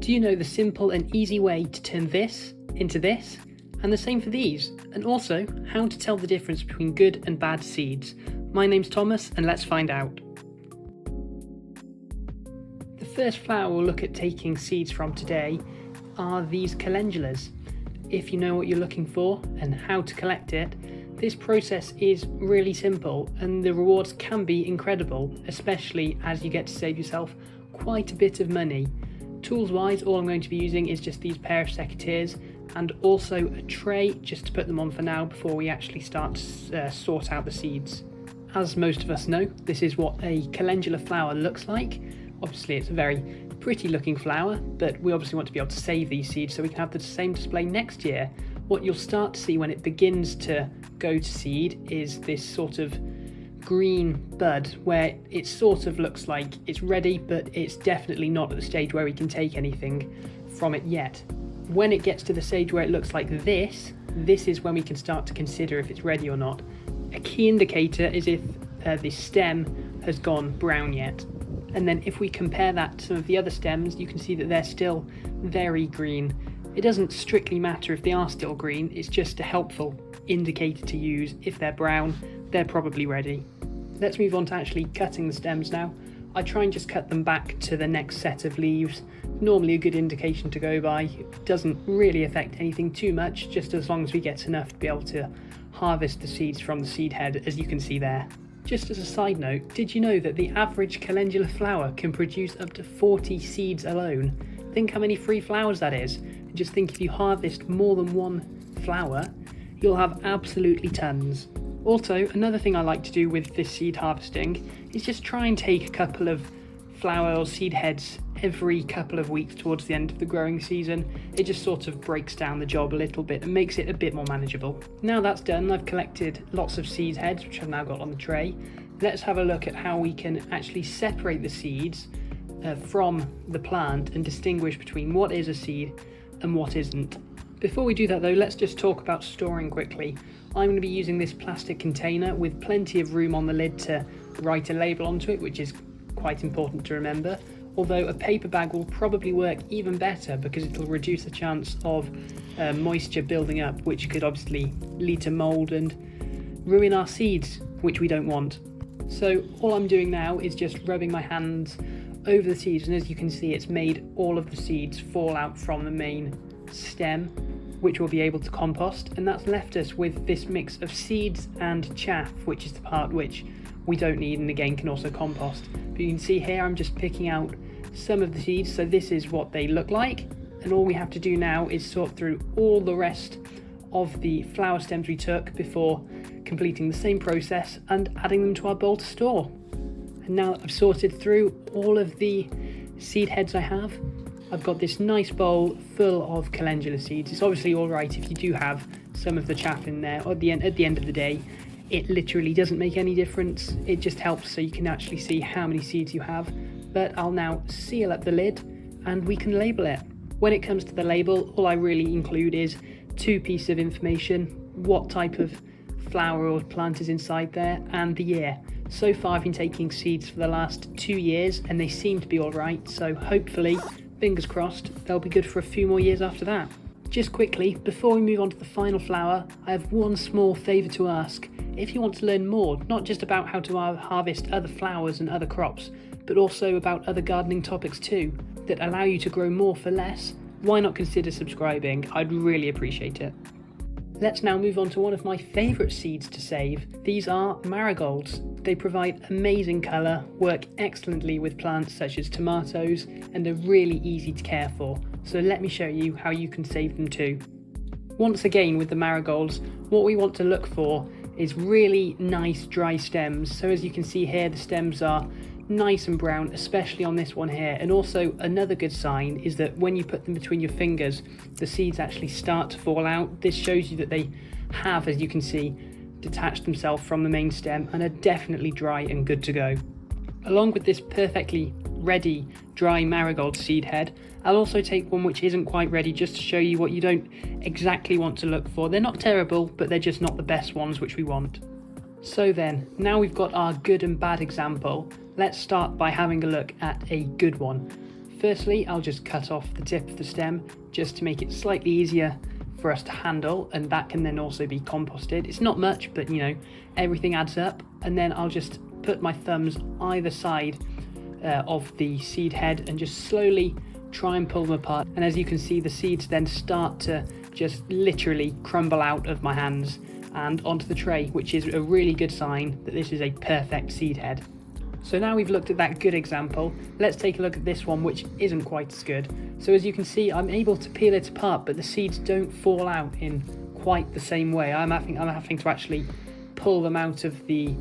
Do you know the simple and easy way to turn this into this? And the same for these, and also how to tell the difference between good and bad seeds. My name's Thomas, and let's find out. The first flower we'll look at taking seeds from today are these calendulas. If you know what you're looking for and how to collect it, this process is really simple and the rewards can be incredible, especially as you get to save yourself quite a bit of money. Tools wise, all I'm going to be using is just these pair of secateurs and also a tray just to put them on for now before we actually start to sort out the seeds. As most of us know, this is what a calendula flower looks like. Obviously it's a very pretty looking flower, but we obviously want to be able to save these seeds so we can have the same display next year. What you'll start to see when it begins to go to seed is this sort of green bud where it sort of looks like it's ready, but it's definitely not at the stage where we can take anything from it yet. When it gets to the stage where it looks like this is when we can start to consider if it's ready or not. A key indicator is if the stem has gone brown yet. And then if we compare that to some of the other stems, you can see that they're still very green. It doesn't strictly matter if they are still green, it's just a helpful indicator to use. If they're brown, they're probably ready. Let's move on to actually cutting the stems now. I try and just cut them back to the next set of leaves. Normally a good indication to go by. It doesn't really affect anything too much, just as long as we get enough to be able to harvest the seeds from the seed head, as you can see there. Just as a side note, did you know that the average calendula flower can produce up to 40 seeds alone? Think how many free flowers that is. And just think if you harvest more than one flower, you'll have absolutely tons. Also, another thing I like to do with this seed harvesting is just try and take a couple of flower or seed heads every couple of weeks towards the end of the growing season. It just sort of breaks down the job a little bit and makes it a bit more manageable. Now that's done, I've collected lots of seed heads, which I've now got on the tray. Let's have a look at how we can actually separate the seeds from the plant and distinguish between what is a seed and what isn't. Before we do that though, let's just talk about storing quickly. I'm going to be using this plastic container with plenty of room on the lid to write a label onto it, which is quite important to remember. Although a paper bag will probably work even better because it'll reduce the chance of moisture building up, which could obviously lead to mould and ruin our seeds, which we don't want. So all I'm doing now is just rubbing my hands over the seeds, and as you can see it's made all of the seeds fall out from the main stem, which we'll be able to compost, and that's left us with this mix of seeds and chaff, which is the part which we don't need and again can also compost. But you can see here I'm just picking out some of the seeds, so this is what they look like, and all we have to do now is sort through all the rest of the flower stems we took before completing the same process and adding them to our bowl to store. And now that I've sorted through all of the seed heads I have, I've got this nice bowl full of calendula seeds. It's obviously alright if you do have some of the chaff in there, or at the end of the day it literally doesn't make any difference. It just helps so you can actually see how many seeds you have. But I'll now seal up the lid and we can label it. When it comes to the label, all I really include is 2 pieces of information: what type of flower or plant is inside there and the year. So far I've been taking seeds for the last 2 years and they seem to be alright, so hopefully, fingers crossed, they'll be good for a few more years after that. Just quickly, before we move on to the final flower, I have one small favour to ask. If you want to learn more, not just about how to harvest other flowers and other crops, but also about other gardening topics too, that allow you to grow more for less, why not consider subscribing? I'd really appreciate it. Let's now move on to one of my favourite seeds to save. These are marigolds. They provide amazing colour, work excellently with plants such as tomatoes, and are really easy to care for. So let me show you how you can save them too. Once again with the marigolds, what we want to look for is really nice dry stems. So as you can see here, the stems are nice and brown, especially on this one here. And also another good sign is that when you put them between your fingers, the seeds actually start to fall out. This shows you that they have, as you can see, detached themselves from the main stem and are definitely dry and good to go. Along with this perfectly ready dry marigold seed head, I'll also take one which isn't quite ready, just to show you what you don't exactly want to look for. They're not terrible, but they're just not the best ones which we want. So then, now we've got our good and bad example, let's start by having a look at a good one. Firstly, I'll just cut off the tip of the stem just to make it slightly easier for us to handle, and that can then also be composted. It's not much, but you know, everything adds up. And then I'll just put my thumbs either side of the seed head and just slowly try and pull them apart. And as you can see, the seeds then start to just literally crumble out of my hands and onto the tray, which is a really good sign that this is a perfect seed head. So now we've looked at that good example, let's take a look at this one, which isn't quite as good. So as you can see, I'm able to peel it apart, but the seeds don't fall out in quite the same way. I'm having to actually pull them out of the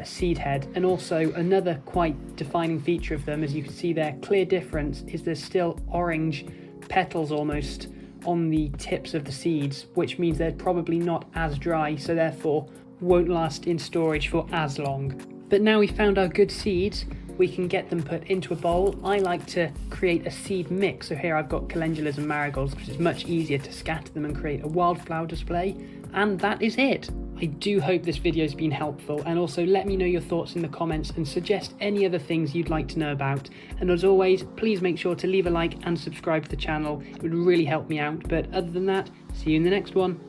seed head. And also another quite defining feature of them, as you can see there, clear difference, is there's still orange petals almost on the tips of the seeds, which means they're probably not as dry, so therefore won't last in storage for as long. But now we've found our good seeds, we can get them put into a bowl. I like to create a seed mix, so here I've got calendulas and marigolds because it's much easier to scatter them and create a wildflower display, and that is it. I do hope this video has been helpful, and also let me know your thoughts in the comments and suggest any other things you'd like to know about. And as always, please make sure to leave a like and subscribe to the channel, it would really help me out. But other than that, see you in the next one.